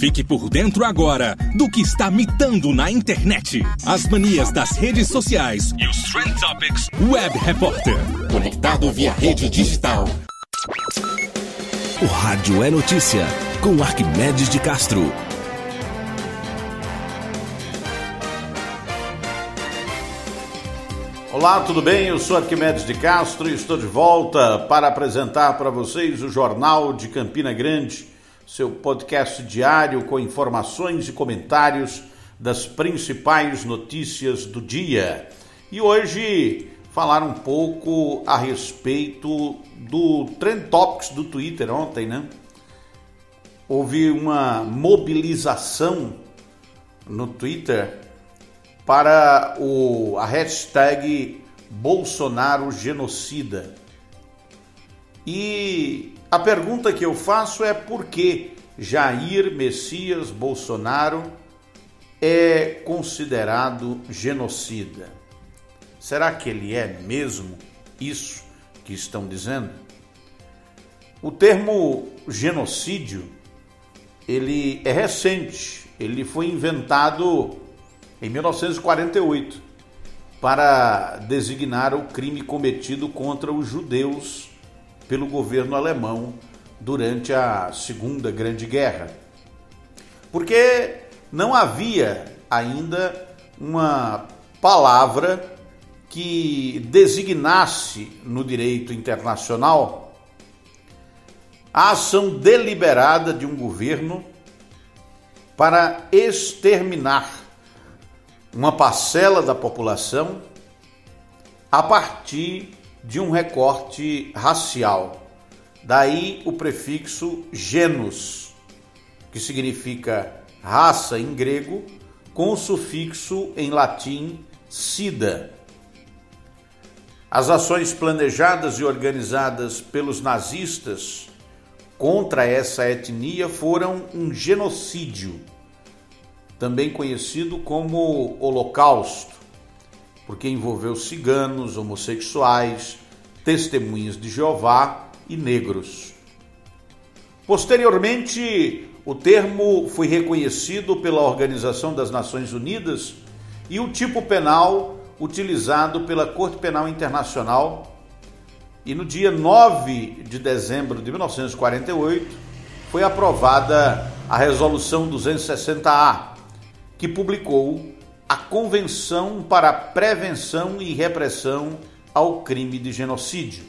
Fique por dentro agora do que está mitando na internet. As manias das redes sociais e os Trend Topics Web Repórter. Conectado via rede digital. O Rádio é Notícia, com Arquimedes de Castro. Olá, tudo bem? Eu sou Arquimedes de Castro e estou de volta para apresentar para vocês o Jornal de Campina Grande, seu podcast diário com informações e comentários das principais notícias do dia. E hoje falar um pouco a respeito do Trend Topics do Twitter ontem, né? Houve uma mobilização no Twitter para a hashtag Bolsonaro Genocida. E a pergunta que eu faço é por que Jair Messias Bolsonaro é considerado genocida? Será que ele é mesmo isso que estão dizendo? O termo genocídio, ele é recente, ele foi inventado em 1948 para designar o crime cometido contra os judeus pelo governo alemão durante a Segunda Grande Guerra. Porque não havia ainda uma palavra que designasse no direito internacional a ação deliberada de um governo para exterminar uma parcela da população a partir de um recorte racial. Daí o prefixo genus, que significa raça em grego, com o sufixo em latim sida. As ações planejadas e organizadas pelos nazistas contra essa etnia foram um genocídio, também conhecido como Holocausto, porque envolveu ciganos, homossexuais, testemunhas de Jeová e negros. Posteriormente, o termo foi reconhecido pela Organização das Nações Unidas e o tipo penal utilizado pela Corte Penal Internacional. E no dia 9 de dezembro de 1948 foi aprovada a Resolução 260-A, que publicou a Convenção para a Prevenção e Repressão ao Crime de Genocídio.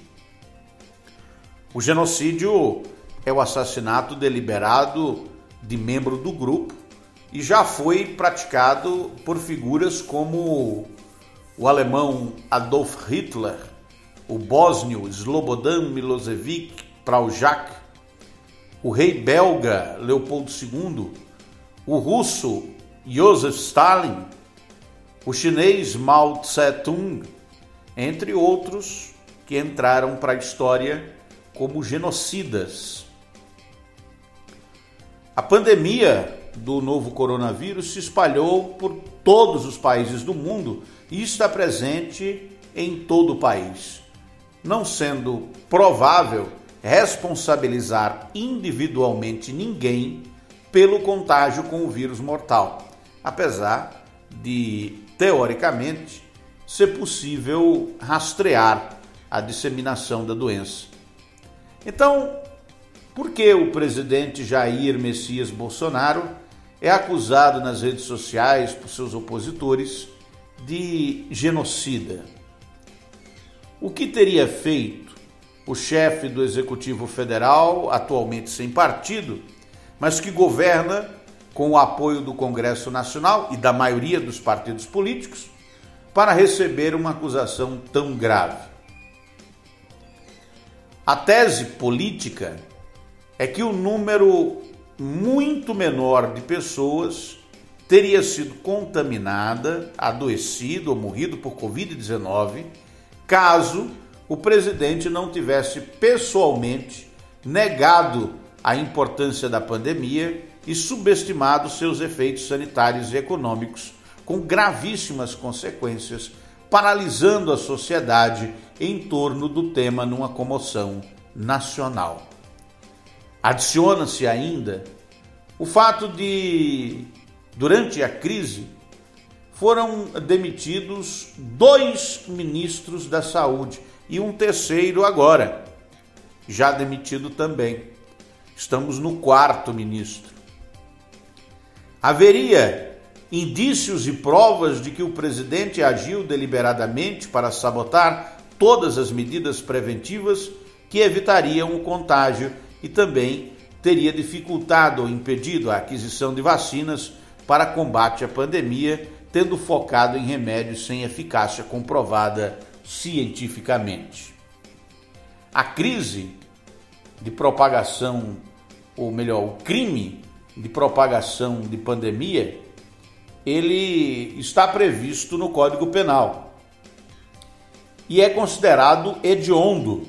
O genocídio é o assassinato deliberado de membro do grupo e já foi praticado por figuras como o alemão Adolf Hitler, o bósnio Slobodan Milošević Praljak, o rei belga Leopoldo II, o russo Joseph Stalin, o chinês Mao Tse-tung, entre outros que entraram para a história como genocidas. A pandemia do novo coronavírus se espalhou por todos os países do mundo e está presente em todo o país, não sendo provável responsabilizar individualmente ninguém pelo contágio com o vírus mortal, apesar de, teoricamente, ser possível rastrear a disseminação da doença. Então, por que o presidente Jair Messias Bolsonaro é acusado nas redes sociais por seus opositores de genocida? O que teria feito o chefe do Executivo Federal, atualmente sem partido, mas que governa com o apoio do Congresso Nacional e da maioria dos partidos políticos, para receber uma acusação tão grave? A tese política é que um número muito menor de pessoas teria sido contaminada, adoecido ou morrido por Covid-19, caso o presidente não tivesse pessoalmente negado a importância da pandemia e subestimado seus efeitos sanitários e econômicos, com gravíssimas consequências, paralisando a sociedade em torno do tema numa comoção nacional. Adiciona-se ainda o fato de, durante a crise, foram demitidos 2 ministros da saúde e um terceiro agora, já demitido também. Estamos no 4º ministro. Haveria indícios e provas de que o presidente agiu deliberadamente para sabotar todas as medidas preventivas que evitariam o contágio e também teria dificultado ou impedido a aquisição de vacinas para combate à pandemia, tendo focado em remédios sem eficácia comprovada cientificamente. A crise de propagação, ou melhor, o crime de propagação de pandemia, ele está previsto no Código Penal e é considerado hediondo,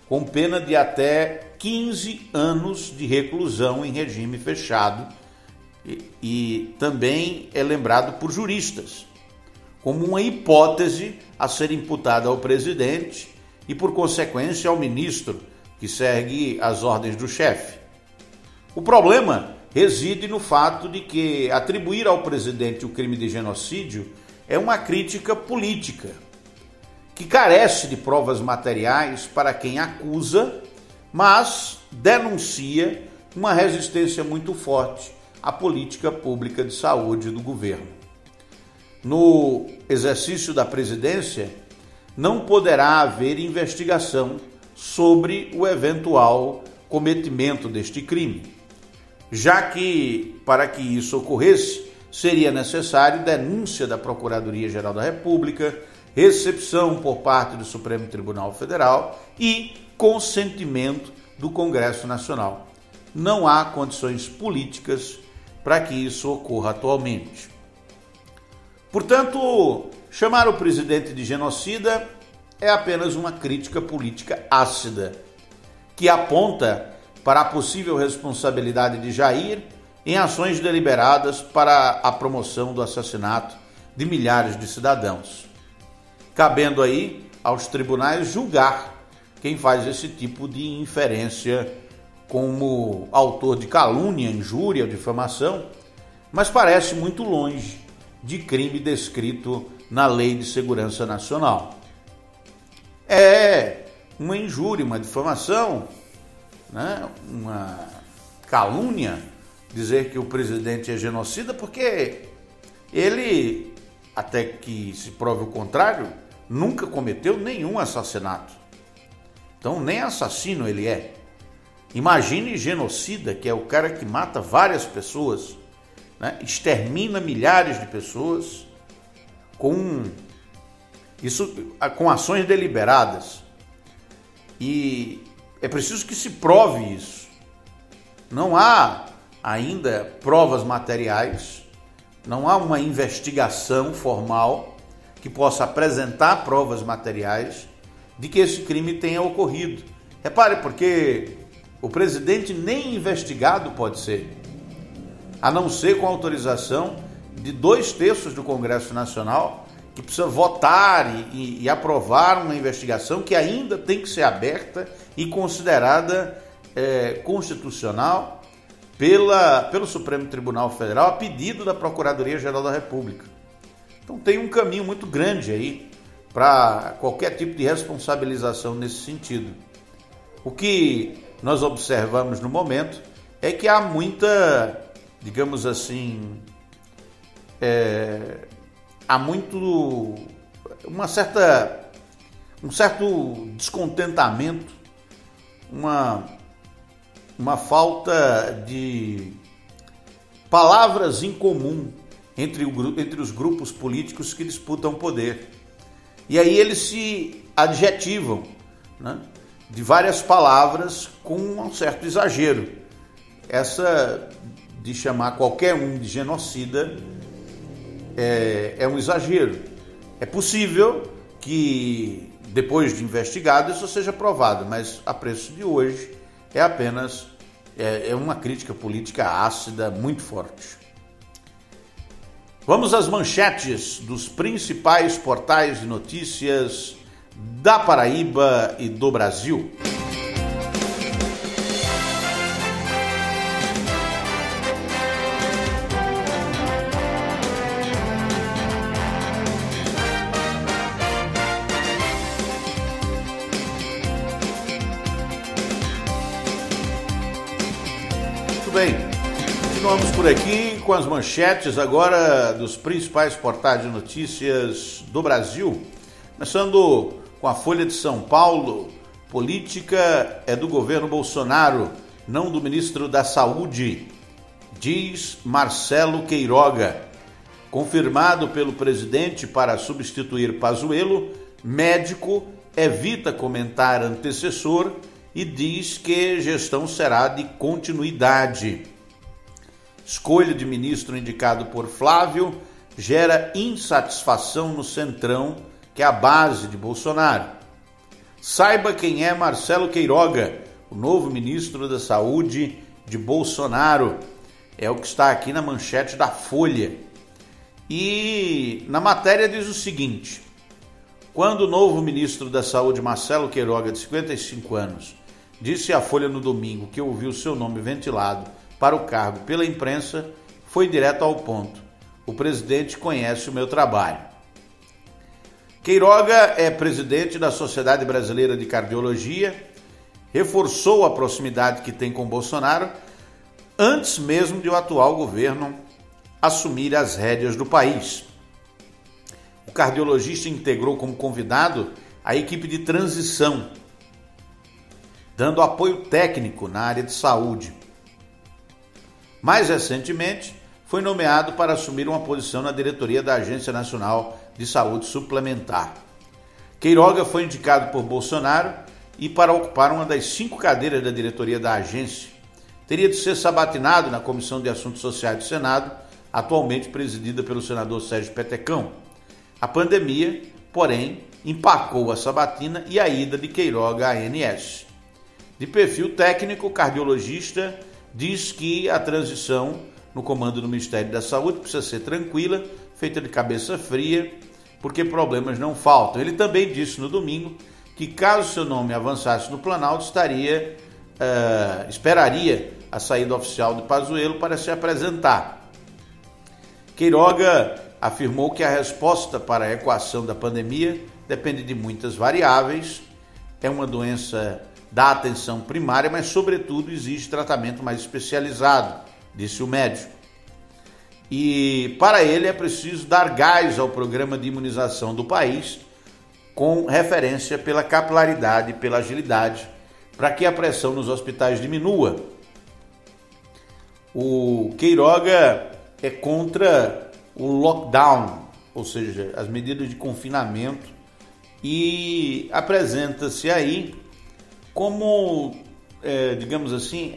com pena de até 15 anos de reclusão em regime fechado, e também é lembrado por juristas como uma hipótese a ser imputada ao presidente e, por consequência, ao ministro que segue as ordens do chefe. O problema reside no fato de que atribuir ao presidente o crime de genocídio é uma crítica política que carece de provas materiais para quem acusa, mas denuncia uma resistência muito forte à política pública de saúde do governo. No exercício da presidência, não poderá haver investigação sobre o eventual cometimento deste crime, já que, para que isso ocorresse, seria necessário denúncia da Procuradoria-Geral da República, recepção por parte do Supremo Tribunal Federal e consentimento do Congresso Nacional. Não há condições políticas para que isso ocorra atualmente. Portanto, chamar o presidente de genocida é apenas uma crítica política ácida, que aponta para a possível responsabilidade de Jair em ações deliberadas para a promoção do assassinato de milhares de cidadãos, cabendo aí aos tribunais julgar quem faz esse tipo de inferência como autor de calúnia, injúria ou difamação, mas parece muito longe de crime descrito na Lei de Segurança Nacional. É uma injúria, uma difamação, né? Uma calúnia dizer que o presidente é genocida, porque ele, até que se prove o contrário, nunca cometeu nenhum assassinato. Então nem assassino ele é. Imagine genocida, que é o cara que mata várias pessoas, né? Extermina milhares de pessoas com ações deliberadas. E é preciso que se prove isso. Não há ainda provas materiais, não há uma investigação formal que possa apresentar provas materiais de que esse crime tenha ocorrido. Repare, porque o presidente nem investigado pode ser, a não ser com autorização de 2/3 do Congresso Nacional, que precisa votar e aprovar uma investigação que ainda tem que ser aberta e considerada constitucional pelo Supremo Tribunal Federal a pedido da Procuradoria-Geral da República. Então tem um caminho muito grande aí para qualquer tipo de responsabilização nesse sentido. O que nós observamos no momento é que há muita, digamos assim, um certo descontentamento, uma falta de palavras em comum entre os grupos políticos que disputam poder. E aí eles se adjetivam, né, de várias palavras com um certo exagero. Essa de chamar qualquer um de genocida é um exagero. É possível que, depois de investigado, isso seja provado, mas a preço de hoje é apenas uma crítica política ácida muito forte. Vamos às manchetes dos principais portais de notícias da Paraíba e do Brasil. Muito bem, continuamos por aqui com as manchetes agora dos principais portais de notícias do Brasil. Começando com a Folha de São Paulo, política é do governo Bolsonaro, não do ministro da Saúde, diz Marcelo Queiroga. Confirmado pelo presidente para substituir Pazuello, médico evita comentar antecessor e diz que gestão será de continuidade. Escolha de ministro indicado por Flávio gera insatisfação no Centrão, que é a base de Bolsonaro. Saiba quem é Marcelo Queiroga, o novo ministro da Saúde de Bolsonaro. É o que está aqui na manchete da Folha. E na matéria diz o seguinte: quando o novo ministro da Saúde, Marcelo Queiroga, de 55 anos, disse à Folha no domingo que ouviu seu nome ventilado para o cargo pela imprensa, foi direto ao ponto. O presidente conhece o meu trabalho. Queiroga é presidente da Sociedade Brasileira de Cardiologia, reforçou a proximidade que tem com Bolsonaro antes mesmo de o atual governo assumir as rédeas do país. O cardiologista integrou como convidado a equipe de transição, dando apoio técnico na área de saúde. Mais recentemente, foi nomeado para assumir uma posição na diretoria da Agência Nacional de Saúde Suplementar. Queiroga foi indicado por Bolsonaro e para ocupar uma das 5 cadeiras da diretoria da agência. Teria de ser sabatinado na Comissão de Assuntos Sociais do Senado, atualmente presidida pelo senador Sérgio Petecão. A pandemia, porém, empacou a sabatina e a ida de Queiroga à ANS. De perfil técnico, o cardiologista diz que a transição no comando do Ministério da Saúde precisa ser tranquila, feita de cabeça fria, porque problemas não faltam. Ele também disse no domingo que, caso seu nome avançasse no Planalto, esperaria a saída oficial de Pazuello para se apresentar. Queiroga afirmou que a resposta para a equação da pandemia depende de muitas variáveis, é uma doença da atenção primária, mas, sobretudo, exige tratamento mais especializado, disse o médico. E, para ele, é preciso dar gás ao programa de imunização do país, com referência pela capilaridade e pela agilidade, para que a pressão nos hospitais diminua. O Queiroga é contra o lockdown, ou seja, as medidas de confinamento, e apresenta-se aí como, digamos assim,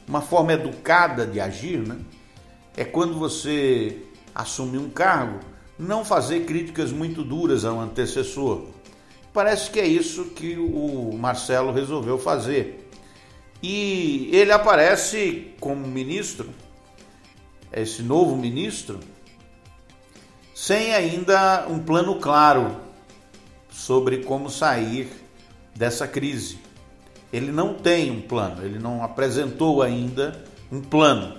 uma forma educada de agir, né? É quando você assume um cargo, não fazer críticas muito duras ao antecessor. Parece que é isso que o Marcelo resolveu fazer. E ele aparece como ministro, esse novo ministro, sem ainda um plano claro sobre como sair dessa crise. Ele não tem um plano, ele não apresentou ainda um plano.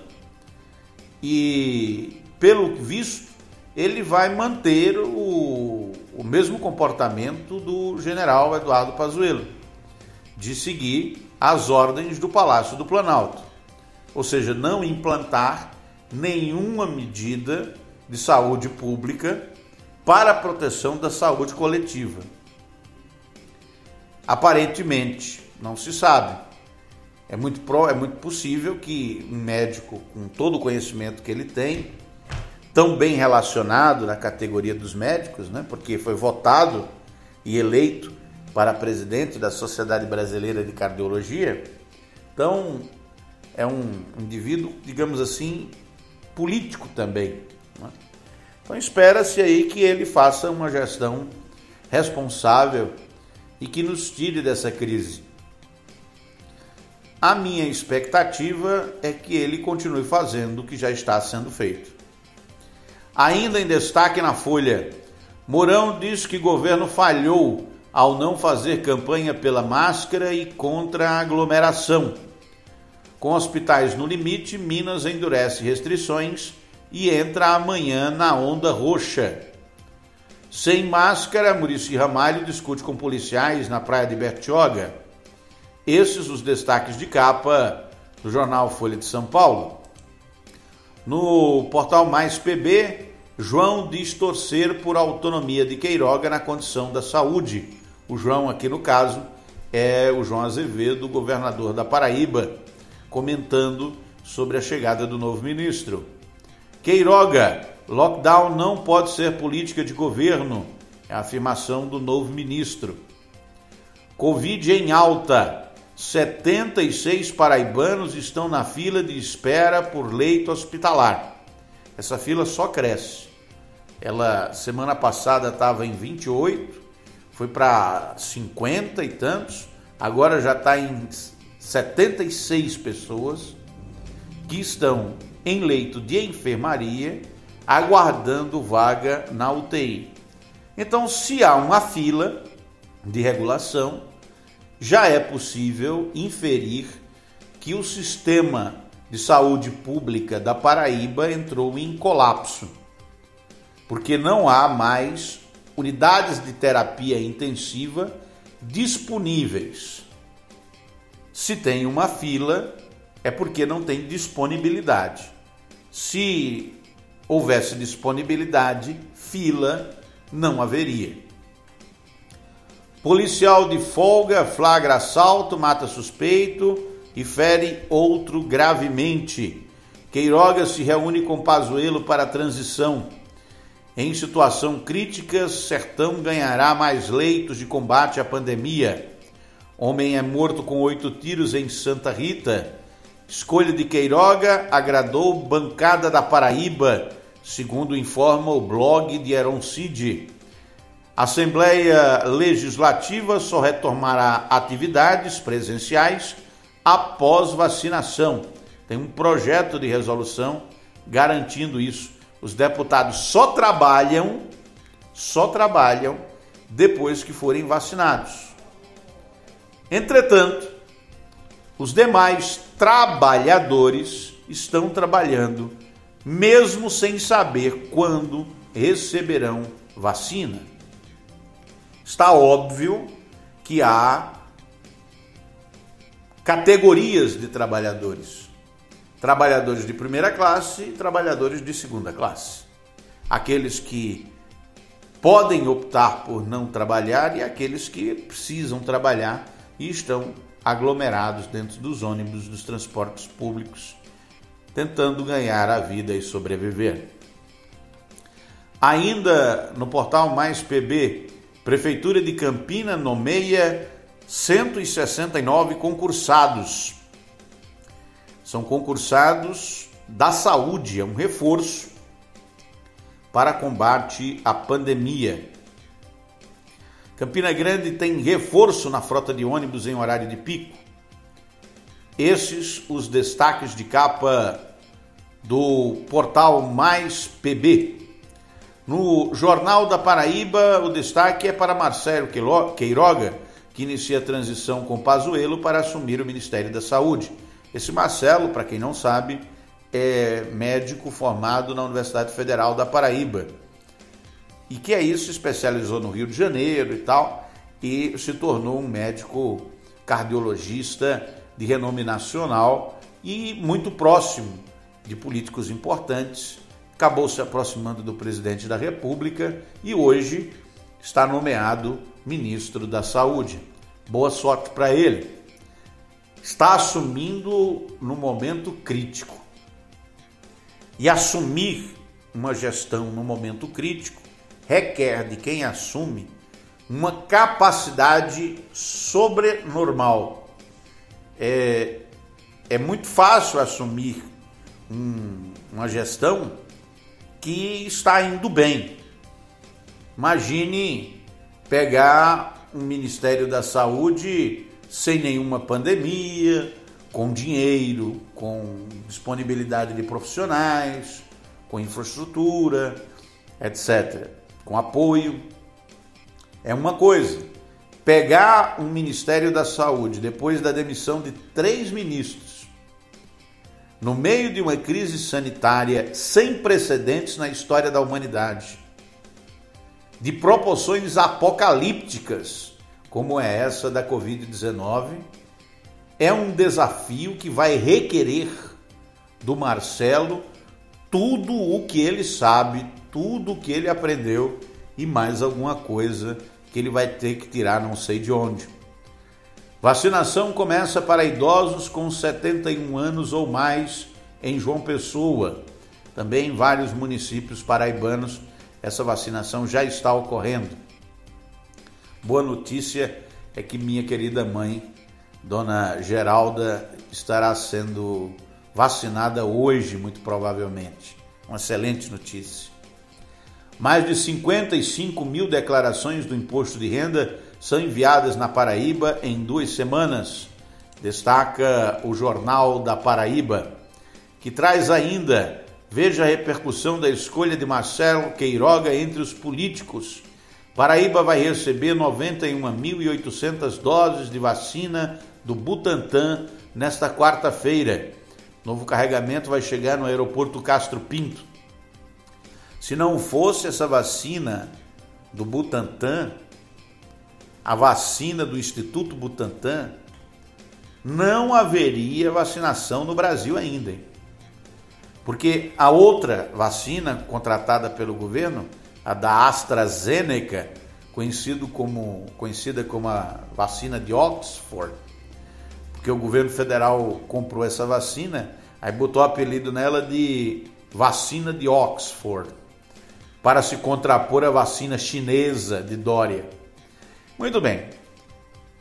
E, pelo visto, ele vai manter o mesmo comportamento do general Eduardo Pazuello, de seguir as ordens do Palácio do Planalto, ou seja, não implantar nenhuma medida de saúde pública para a proteção da saúde coletiva. Aparentemente, não se sabe. É muito possível que um médico, com todo o conhecimento que ele tem, tão bem relacionado na categoria dos médicos, né, porque foi votado e eleito para presidente da Sociedade Brasileira de Cardiologia, então é um indivíduo, digamos assim, político também, né? Então espera-se aí que ele faça uma gestão responsável e que nos tire dessa crise. A minha expectativa é que ele continue fazendo o que já está sendo feito. Ainda em destaque na Folha, Mourão diz que o governo falhou ao não fazer campanha pela máscara e contra a aglomeração. Com hospitais no limite, Minas endurece restrições e entra amanhã na onda roxa. Sem máscara, Muricy Ramalho discute com policiais na praia de Bertioga. Esses os destaques de capa do jornal Folha de São Paulo. No portal Mais PB, João diz torcer por autonomia de Queiroga na condição da saúde. O João, aqui no caso, é o João Azevedo, governador da Paraíba, comentando sobre a chegada do novo ministro. Queiroga, lockdown não pode ser política de governo, é a afirmação do novo ministro. Covid em alta. 76 paraibanos estão na fila de espera por leito hospitalar. Essa fila só cresce. Ela, semana passada, estava em 28, foi para 50 e tantos, agora já está em 76 pessoas que estão em leito de enfermaria, aguardando vaga na UTI. Então, se há uma fila de regulação, já é possível inferir que o sistema de saúde pública da Paraíba entrou em colapso, porque não há mais unidades de terapia intensiva disponíveis. Se tem uma fila, é porque não tem disponibilidade. Se houvesse disponibilidade, fila não haveria. Policial de folga flagra assalto, mata suspeito e fere outro gravemente. Queiroga se reúne com Pazuello para a transição. Em situação crítica, Sertão ganhará mais leitos de combate à pandemia. Homem é morto com 8 tiros em Santa Rita. Escolha de Queiroga agradou bancada da Paraíba, segundo informa o blog de Heron Cid. Assembleia Legislativa só retomará atividades presenciais após vacinação. Tem um projeto de resolução garantindo isso. Os deputados só trabalham depois que forem vacinados. Entretanto, os demais trabalhadores estão trabalhando, mesmo sem saber quando receberão vacina. Está óbvio que há categorias de trabalhadores. Trabalhadores de primeira classe e trabalhadores de segunda classe. Aqueles que podem optar por não trabalhar e aqueles que precisam trabalhar e estão aglomerados dentro dos ônibus, dos transportes públicos, tentando ganhar a vida e sobreviver. Ainda no portal Mais PB, Prefeitura de Campina nomeia 169 concursados. São concursados da saúde, é um reforço para combate à pandemia. Campina Grande tem reforço na frota de ônibus em horário de pico. Esses os destaques de capa do portal Mais PB. No Jornal da Paraíba, o destaque é para Marcelo Queiroga, que inicia a transição com Pazuello para assumir o Ministério da Saúde. Esse Marcelo, para quem não sabe, é médico formado na Universidade Federal da Paraíba e que aí se especializou no Rio de Janeiro e tal, e se tornou um médico cardiologista de renome nacional e muito próximo de políticos importantes. Acabou se aproximando do presidente da República e hoje está nomeado ministro da Saúde. Boa sorte para ele. Está assumindo no momento crítico. E assumir uma gestão no momento crítico requer de quem assume uma capacidade sobrenormal. É muito fácil assumir uma gestão que está indo bem. Imagine pegar um Ministério da Saúde sem nenhuma pandemia, com dinheiro, com disponibilidade de profissionais, com infraestrutura, etc., com apoio. É uma coisa. Pegar um Ministério da Saúde depois da demissão de 3 ministros, no meio de uma crise sanitária sem precedentes na história da humanidade, de proporções apocalípticas, como é essa da Covid-19, é um desafio que vai requerer do Marcelo tudo o que ele sabe, tudo o que ele aprendeu e mais alguma coisa que ele vai ter que tirar não sei de onde. Vacinação começa para idosos com 71 anos ou mais em João Pessoa. Também em vários municípios paraibanos essa vacinação já está ocorrendo. Boa notícia é que minha querida mãe, Dona Geralda, estará sendo vacinada hoje, muito provavelmente. Uma excelente notícia. Mais de 55 mil declarações do imposto de renda são enviadas na Paraíba em 2 semanas, destaca o Jornal da Paraíba, que traz ainda: veja a repercussão da escolha de Marcelo Queiroga entre os políticos. Paraíba vai receber 91.800 doses de vacina do Butantan nesta quarta-feira. Novo carregamento vai chegar no aeroporto Castro Pinto. Se não fosse essa vacina do Butantan, a vacina do Instituto Butantan, não haveria vacinação no Brasil ainda, hein? Porque a outra vacina contratada pelo governo, a da AstraZeneca, conhecida como a vacina de Oxford, porque o governo federal comprou essa vacina, aí botou o apelido nela de vacina de Oxford, para se contrapor à vacina chinesa de Dória. Muito bem,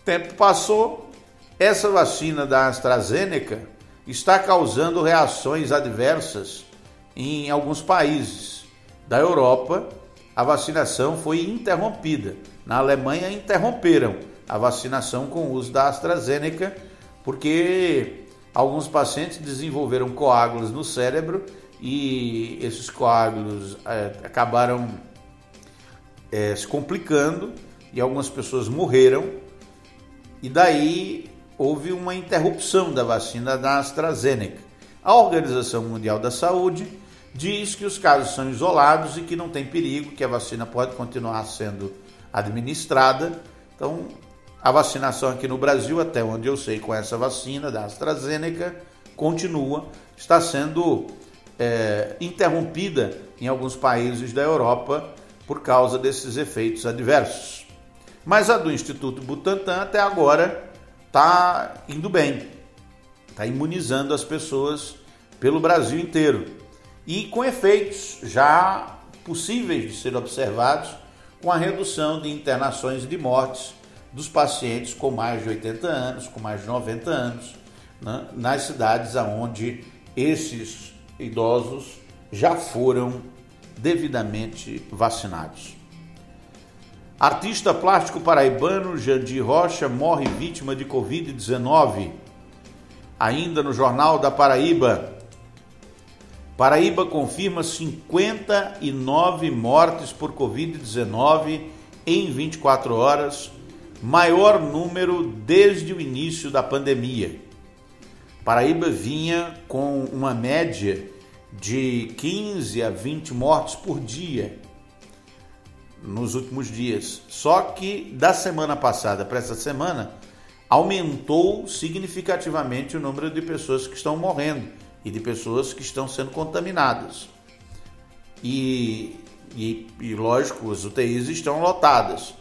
tempo passou, essa vacina da AstraZeneca está causando reações adversas em alguns países da Europa. A vacinação foi interrompida. Na Alemanha interromperam a vacinação com o uso da AstraZeneca porque alguns pacientes desenvolveram coágulos no cérebro e esses coágulos acabaram se complicando e algumas pessoas morreram, e daí houve uma interrupção da vacina da AstraZeneca. A Organização Mundial da Saúde diz que os casos são isolados e que não tem perigo, que a vacina pode continuar sendo administrada. Então, a vacinação aqui no Brasil, até onde eu sei, com essa vacina da AstraZeneca, continua, está sendo interrompida em alguns países da Europa por causa desses efeitos adversos. Mas a do Instituto Butantan até agora está indo bem, está imunizando as pessoas pelo Brasil inteiro e com efeitos já possíveis de ser observados, com a redução de internações e de mortes dos pacientes com mais de 80 anos, com mais de 90 anos, né, nas cidades onde esses idosos já foram devidamente vacinados. Artista plástico paraibano Jandir Rocha morre vítima de Covid-19. Ainda no Jornal da Paraíba, Paraíba confirma 59 mortes por Covid-19 em 24 horas, maior número desde o início da pandemia. Paraíba vinha com uma média de 15 a 20 mortes por dia nos últimos dias. Só que da semana passada para essa semana aumentou significativamente o número de pessoas que estão morrendo e de pessoas que estão sendo contaminadas. E lógico, as UTIs estão lotadas.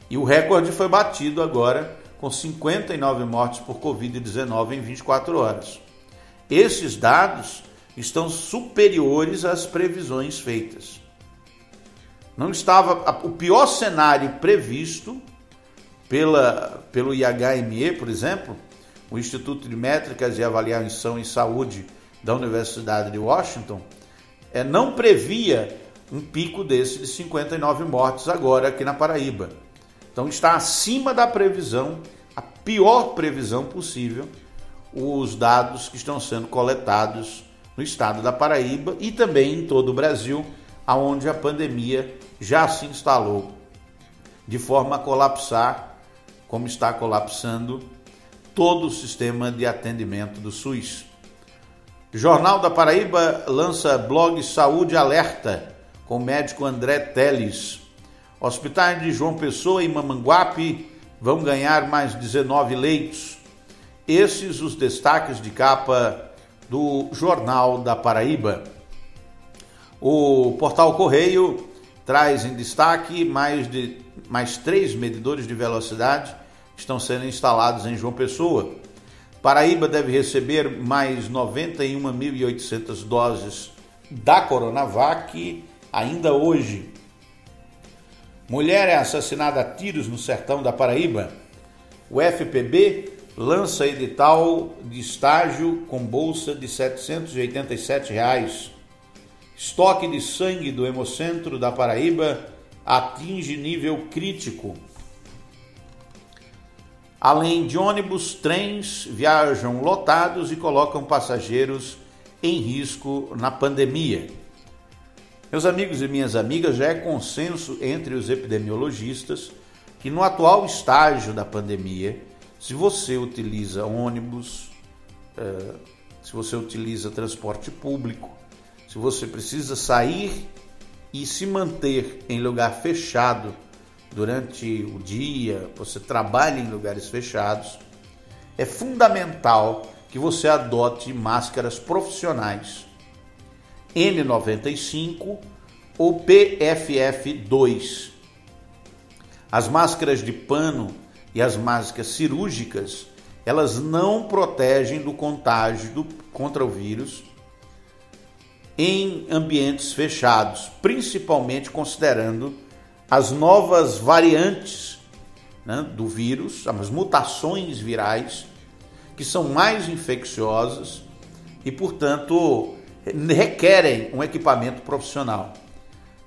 E o recorde foi batido agora com 59 mortes por Covid-19 em 24 horas. Esses dados estão superiores às previsões feitas. Não estava o pior cenário previsto pelo IHME, por exemplo, o Instituto de Métricas e Avaliação em Saúde da Universidade de Washington, não previa um pico desse de 59 mortes agora aqui na Paraíba. Então está acima da previsão, a pior previsão possível, os dados que estão sendo coletados no estado da Paraíba e também em todo o Brasil, onde a pandemia já se instalou, de forma a colapsar, como está colapsando, todo o sistema de atendimento do SUS. Jornal da Paraíba lança blog Saúde Alerta, com o médico André Teles. Hospitais de João Pessoa e Mamanguape vão ganhar mais 19 leitos. Esses os destaques de capa do Jornal da Paraíba. O Portal Correio traz em destaque mais 3 medidores de velocidade que estão sendo instalados em João Pessoa. Paraíba deve receber mais 91.800 doses da Coronavac ainda hoje. Mulher é assassinada a tiros no sertão da Paraíba. O FPB lança edital de estágio com bolsa de R$ 787. Estoque de sangue do Hemocentro da Paraíba atinge nível crítico. Além de ônibus, trens viajam lotados e colocam passageiros em risco na pandemia. Meus amigos e minhas amigas, já é consenso entre os epidemiologistas que no atual estágio da pandemia, se você utiliza ônibus, se você utiliza transporte público, se você precisa sair e se manter em lugar fechado durante o dia, você trabalha em lugares fechados, é fundamental que você adote máscaras profissionais N95 ou PFF2. As máscaras de pano e as máscaras cirúrgicas, elas não protegem do contágio contra o vírus em ambientes fechados, principalmente considerando as novas variantes, né, do vírus, as mutações virais, que são mais infecciosas e, portanto, requerem um equipamento profissional.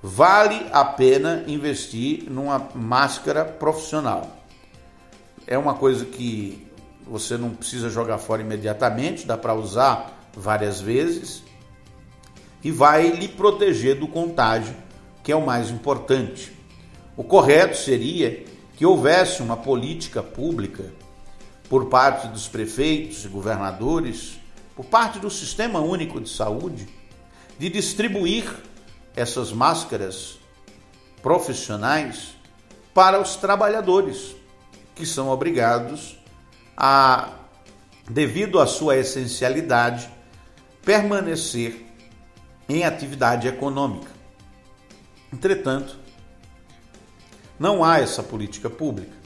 Vale a pena investir numa máscara profissional. É uma coisa que você não precisa jogar fora imediatamente, dá para usar várias vezes e vai lhe proteger do contágio, que é o mais importante. O correto seria que houvesse uma política pública por parte dos prefeitos e governadores, por parte do Sistema Único de Saúde, de distribuir essas máscaras profissionais para os trabalhadores, que são obrigados a, devido à sua essencialidade, permanecer em atividade econômica. Entretanto, não há essa política pública.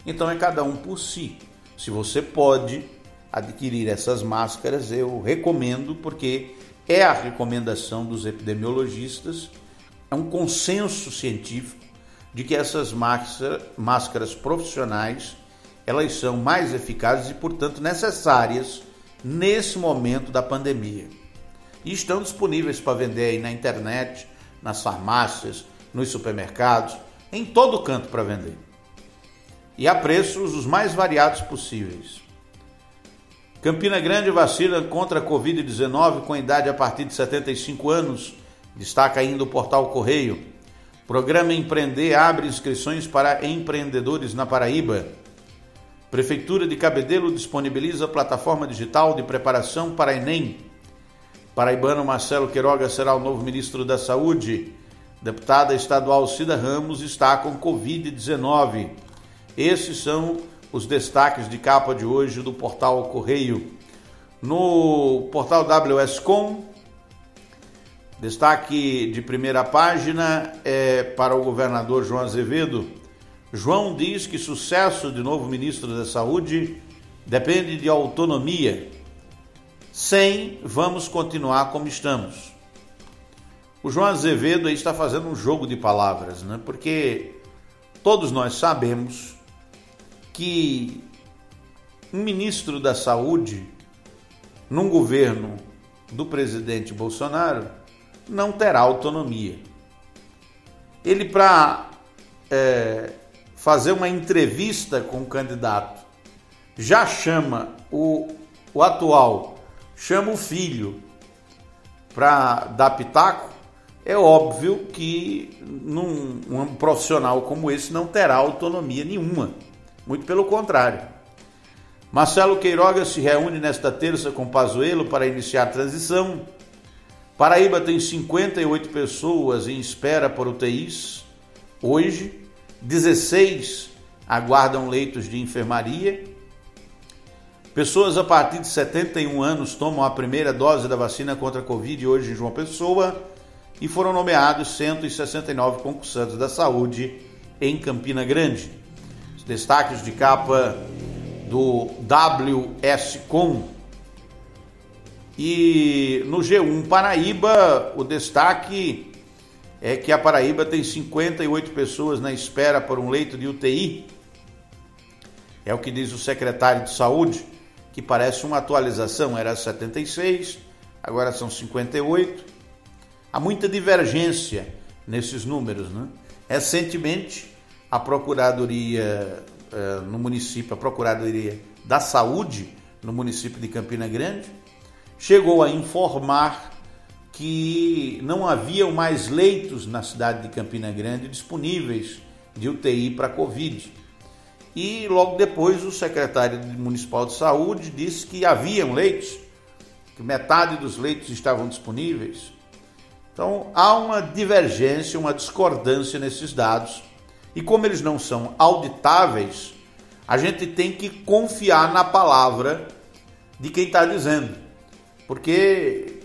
Então é cada um por si. Se você pode adquirir essas máscaras, eu recomendo, porque é a recomendação dos epidemiologistas, é um consenso científico de que essas máscaras profissionais, elas são mais eficazes e, portanto, necessárias nesse momento da pandemia. E estão disponíveis para vender aí na internet, nas farmácias, nos supermercados, em todo canto para vender. E a preços os mais variados possíveis. Campina Grande vacina contra a Covid-19 com idade a partir de 75 anos, destaca ainda o Portal Correio. Programa Empreender abre inscrições para empreendedores na Paraíba. Prefeitura de Cabedelo disponibiliza plataforma digital de preparação para Enem. Paraibano Marcelo Queiroga será o novo ministro da Saúde. Deputada estadual Cida Ramos está com Covid-19. Esses são os destaques de capa de hoje do Portal Correio. No portal WSCom, destaque de primeira página é para o governador João Azevedo. João diz que sucesso de novo ministro da Saúde depende de autonomia. Sem, vamos continuar como estamos. O João Azevedo aí está fazendo um jogo de palavras, né? Porque todos nós sabemos que um ministro da Saúde, num governo do presidente Bolsonaro, não terá autonomia. Ele, para fazer uma entrevista com o candidato, já chama o atual, chama o filho para dar pitaco. É óbvio que um profissional como esse não terá autonomia nenhuma, muito pelo contrário. Marcelo Queiroga se reúne nesta terça com Pazuello para iniciar a transição. Paraíba tem 58 pessoas em espera por UTIs. Hoje, 16 aguardam leitos de enfermaria. Pessoas a partir de 71 anos tomam a primeira dose da vacina contra a Covid hoje em João Pessoa e foram nomeados 169 concursantes da saúde em Campina Grande. Os destaques de capa do WSCom. E no G1 Paraíba, o destaque é que a Paraíba tem 58 pessoas na espera por um leito de UTI. É o que diz o secretário de Saúde, que parece uma atualização, era 76, agora são 58. Há muita divergência nesses números, né? Recentemente, a Procuradoria no município, a Procuradoria da Saúde no município de Campina Grande, chegou a informar que não haviam mais leitos na cidade de Campina Grande disponíveis de UTI para Covid. E logo depois o secretário municipal de saúde disse que haviam leitos, que metade dos leitos estavam disponíveis. Então há uma divergência, uma discordância nesses dados. E como eles não são auditáveis, a gente tem que confiar na palavra de quem está dizendo. Porque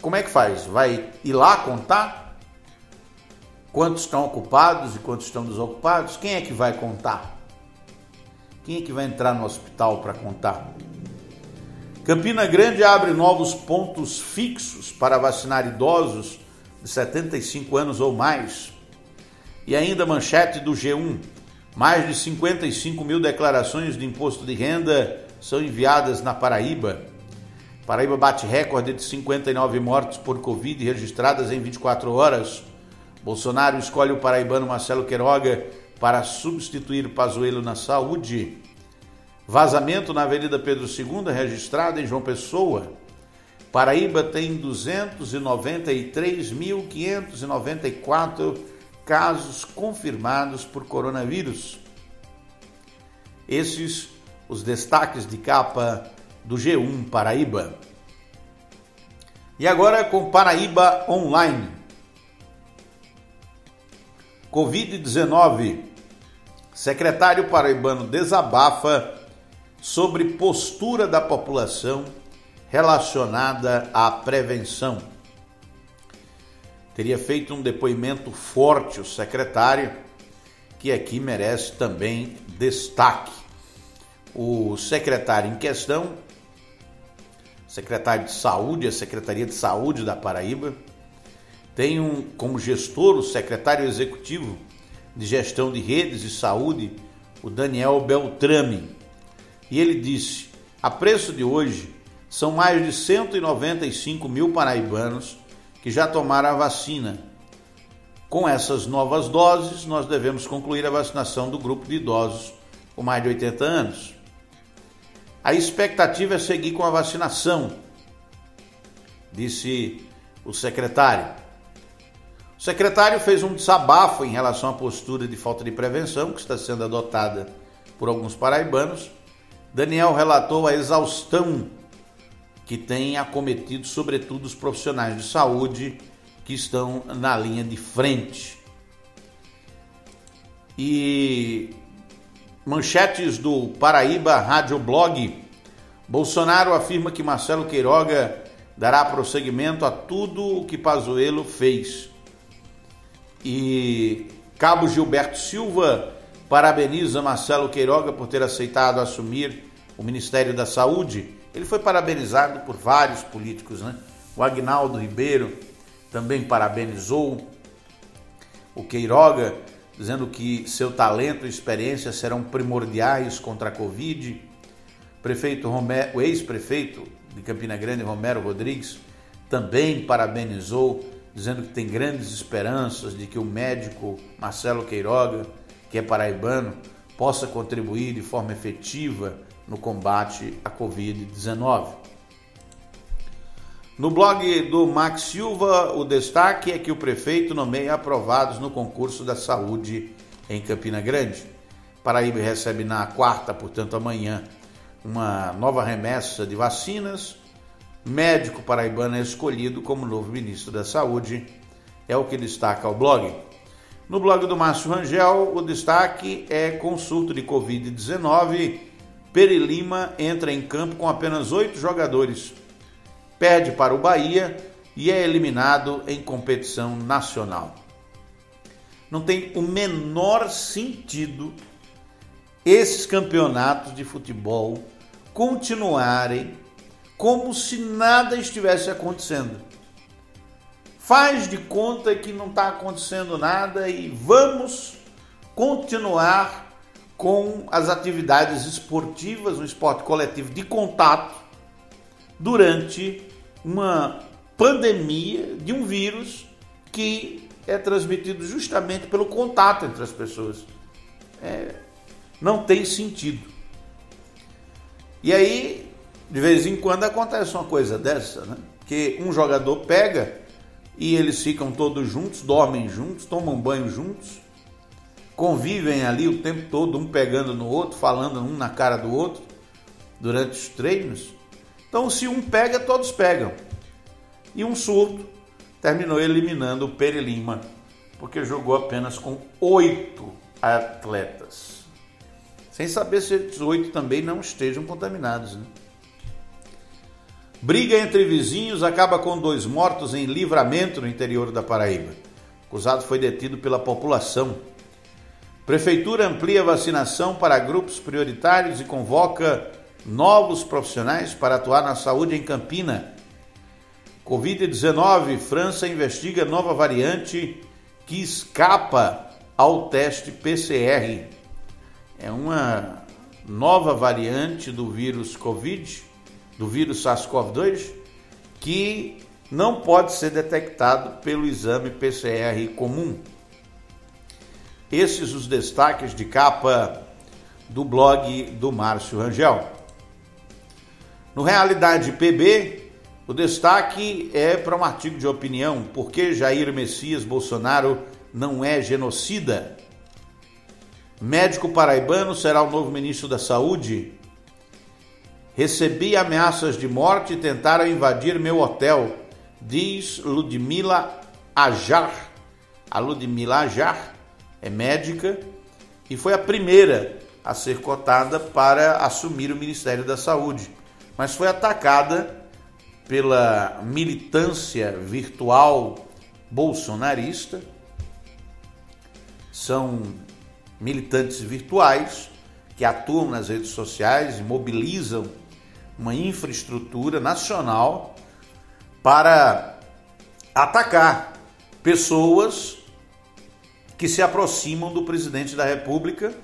como é que faz? Vai ir lá contar quantos estão ocupados e quantos estão desocupados? Quem é que vai contar? Quem é que vai entrar no hospital para contar? Campina Grande abre novos pontos fixos para vacinar idosos de 75 anos ou mais. E ainda manchete do G1. Mais de 55 mil declarações de imposto de renda são enviadas na Paraíba. Paraíba bate recorde de 59 mortes por Covid registradas em 24 horas. Bolsonaro escolhe o paraibano Marcelo Queiroga para substituir Pazuello na saúde. Vazamento na Avenida Pedro II registrado em João Pessoa. Paraíba tem 293.594 casos confirmados por coronavírus. Esses os destaques de capa do G1 Paraíba. E agora com Paraíba Online. Covid-19. Secretário paraibano desabafa sobre postura da população relacionada à prevenção. Teria feito um depoimento forte o secretário, que aqui merece também destaque. O secretário em questão, secretário de Saúde, a Secretaria de Saúde da Paraíba, tem como gestor o secretário executivo de Gestão de Redes e Saúde, o Daniel Beltrame. E ele disse: a preço de hoje, são mais de 195 mil paraibanos que já tomaram a vacina. Com essas novas doses, nós devemos concluir a vacinação do grupo de idosos com mais de 80 anos. A expectativa é seguir com a vacinação, disse o secretário. O secretário fez um desabafo em relação à postura de falta de prevenção que está sendo adotada por alguns paraibanos. Daniel relatou a exaustão que tem acometido, sobretudo, os profissionais de saúde que estão na linha de frente. E manchetes do Paraíba Rádio Blog. Bolsonaro afirma que Marcelo Queiroga dará prosseguimento a tudo o que Pazuello fez. E Cabo Gilberto Silva parabeniza Marcelo Queiroga por ter aceitado assumir o Ministério da Saúde. Ele foi parabenizado por vários políticos, né? O Agnaldo Ribeiro também parabenizou o Queiroga, dizendo que seu talento e experiência serão primordiais contra a Covid. O ex-prefeito de Campina Grande, Romero Rodrigues, também parabenizou, dizendo que tem grandes esperanças de que o médico Marcelo Queiroga, que é paraibano, possa contribuir de forma efetiva no combate à Covid-19. No blog do Max Silva, o destaque é que o prefeito nomeia aprovados no concurso da saúde em Campina Grande. Paraíba recebe na quarta, portanto amanhã, uma nova remessa de vacinas. Médico paraibano é escolhido como novo ministro da Saúde, é o que destaca o blog. No blog do Márcio Rangel, o destaque é consulta de Covid-19 Pere Lima entra em campo com apenas 8 jogadores, perde para o Bahia e é eliminado em competição nacional. Não tem o menor sentido esses campeonatos de futebol continuarem como se nada estivesse acontecendo. Faz de conta que não está acontecendo nada e vamos continuar com as atividades esportivas, um esporte coletivo de contato, durante uma pandemia de um vírus que é transmitido justamente pelo contato entre as pessoas. Não tem sentido. E aí, de vez em quando acontece uma coisa dessa, né? Que um jogador pega e eles ficam todos juntos, dormem juntos, tomam banho juntos, convivem ali o tempo todo, um pegando no outro, falando um na cara do outro, durante os treinos. Então, se um pega, todos pegam. E um surto terminou eliminando o Pere Lima, porque jogou apenas com 8 atletas. Sem saber se esses 8 também não estejam contaminados, né? Briga entre vizinhos acaba com 2 mortos em Livramento, no interior da Paraíba. O acusado foi detido pela população. Prefeitura amplia a vacinação para grupos prioritários e convoca novos profissionais para atuar na saúde em Campina. Covid-19, França investiga nova variante que escapa ao teste PCR. É uma nova variante do vírus Covid, do vírus SARS-CoV-2, que não pode ser detectado pelo exame PCR comum. Esses os destaques de capa do blog do Márcio Rangel. No Realidade PB, o destaque é para um artigo de opinião: por que Jair Messias Bolsonaro não é genocida? Médico paraibano será o novo ministro da Saúde. Recebi ameaças de morte e tentaram invadir meu hotel, diz Ludmila Ajar. A Ludmila Ajar é médica e foi a primeira a ser cotada para assumir o Ministério da Saúde, mas foi atacada pela militância virtual bolsonarista. São militantes virtuais que atuam nas redes sociais e mobilizam uma infraestrutura nacional para atacar pessoas que se aproximam do presidente da República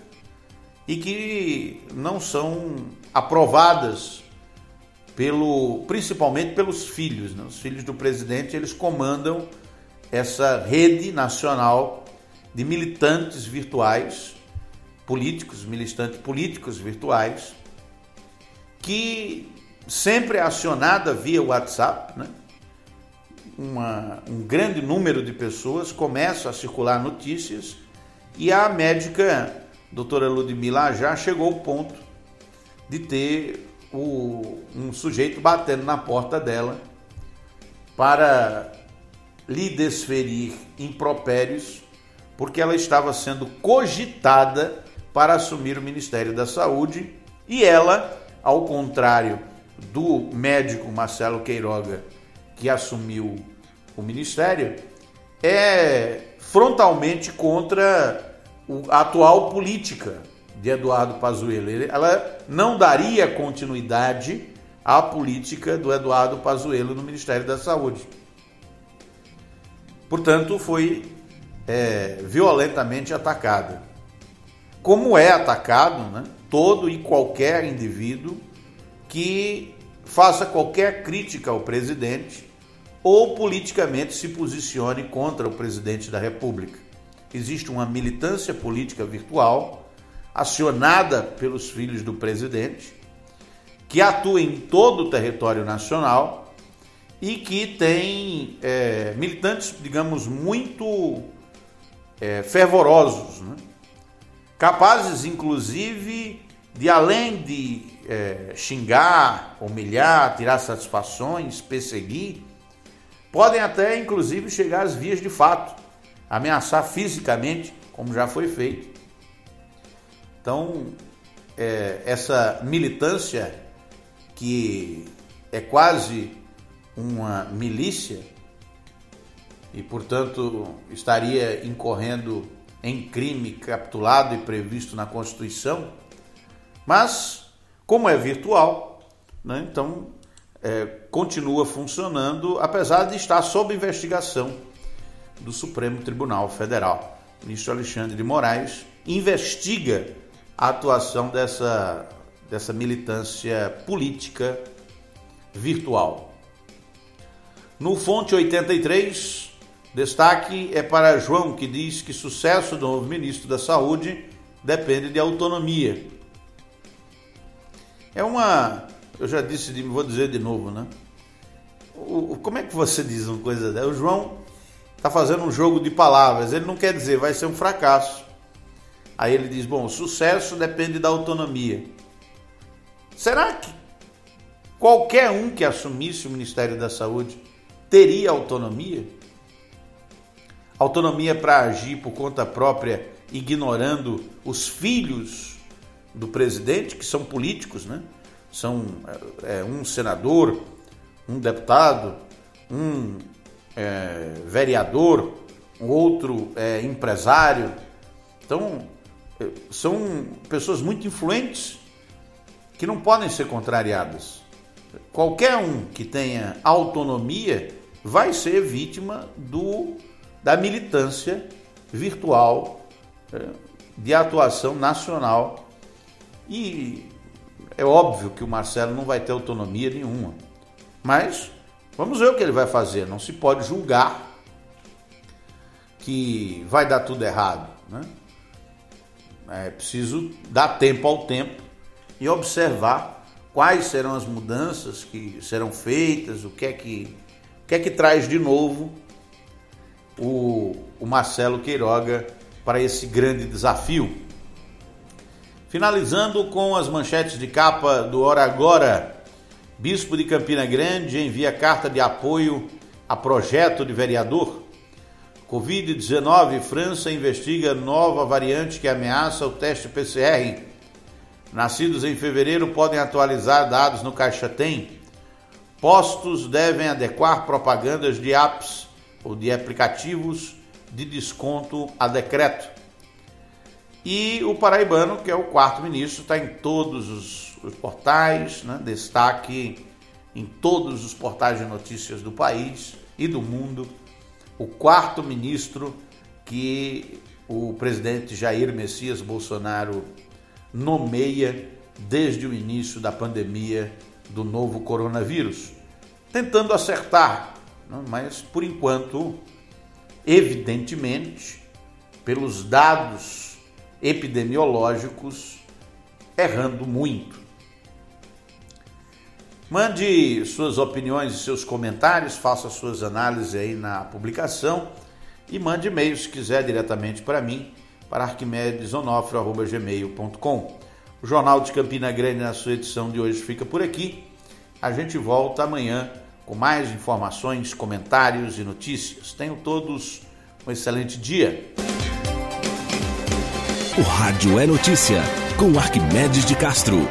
e que não são aprovadas principalmente pelos filhos, né? Os filhos do presidente, eles comandam essa rede nacional de militantes virtuais, militantes políticos virtuais, que sempre é acionada via WhatsApp, né? Um grande número de pessoas começam a circular notícias e a médica doutora Ludmila já chegou ao ponto de ter um sujeito batendo na porta dela para lhe desferir impropérios, porque ela estava sendo cogitada para assumir o Ministério da Saúde e ela, ao contrário do médico Marcelo Queiroga, que assumiu o Ministério, é frontalmente contra a atual política de Eduardo Pazuello. Ela não daria continuidade à política do Eduardo Pazuello no Ministério da Saúde. Portanto, foi violentamente atacada. Como é atacado, né, todo e qualquer indivíduo que faça qualquer crítica ao presidente ou politicamente se posicione contra o presidente da República. Existe uma militância política virtual acionada pelos filhos do presidente, que atua em todo o território nacional e que tem militantes, digamos, muito fervorosos, né? Capazes, inclusive, de além de xingar, humilhar, tirar satisfações, perseguir, podem até, inclusive, chegar às vias de fato, ameaçar fisicamente, como já foi feito. Então, essa militância, que é quase uma milícia e, portanto, estaria incorrendo em crime capitulado e previsto na Constituição, mas, como é virtual, né, então continua funcionando, apesar de estar sob investigação do Supremo Tribunal Federal. O ministro Alexandre de Moraes investiga a atuação dessa militância política virtual. No Fonte 83, destaque é para João, que diz que sucesso do novo ministro da Saúde depende de autonomia. Eu já disse, vou dizer de novo, né? Como é que você diz uma coisa dessa? O João está fazendo um jogo de palavras, ele não quer dizer vai ser um fracasso. Aí ele diz, bom, o sucesso depende da autonomia. Será que qualquer um que assumisse o Ministério da Saúde teria autonomia? Autonomia para agir por conta própria, ignorando os filhos do presidente, que são políticos, né? São um senador, um deputado, um vereador, um outro empresário. Então, são pessoas muito influentes que não podem ser contrariadas. Qualquer um que tenha autonomia vai ser vítima da militância virtual de atuação nacional. E é óbvio que o Marcelo não vai ter autonomia nenhuma. Mas vamos ver o que ele vai fazer. Não se pode julgar que vai dar tudo errado, né? É preciso dar tempo ao tempo e observar quais serão as mudanças que serão feitas, o que é que traz de novo o Marcelo Queiroga para esse grande desafio. Finalizando com as manchetes de capa do Hora Agora. Bispo de Campina Grande envia carta de apoio a projeto de vereador. Covid-19, França investiga nova variante que ameaça o teste PCR. Nascidos em fevereiro podem atualizar dados no Caixa Tem. Postos devem adequar propagandas de apps ou de aplicativos de desconto a decreto. E o paraibano, que é o quarto ministro, está em todos os portais, né? Destaque em todos os portais de notícias do país e do mundo. O quarto ministro que o presidente Jair Messias Bolsonaro nomeia desde o início da pandemia do novo coronavírus, tentando acertar, né? Mas por enquanto, evidentemente, pelos dados epidemiológicos, errando muito. Mande suas opiniões e seus comentários, faça suas análises aí na publicação e mande e-mail, se quiser, diretamente para mim, para arquimedesonofrio@gmail.com. O Jornal de Campina Grande, na sua edição de hoje, fica por aqui. A gente volta amanhã com mais informações, comentários e notícias. Tenham todos um excelente dia. O Rádio é Notícia, com Arquimedes de Castro.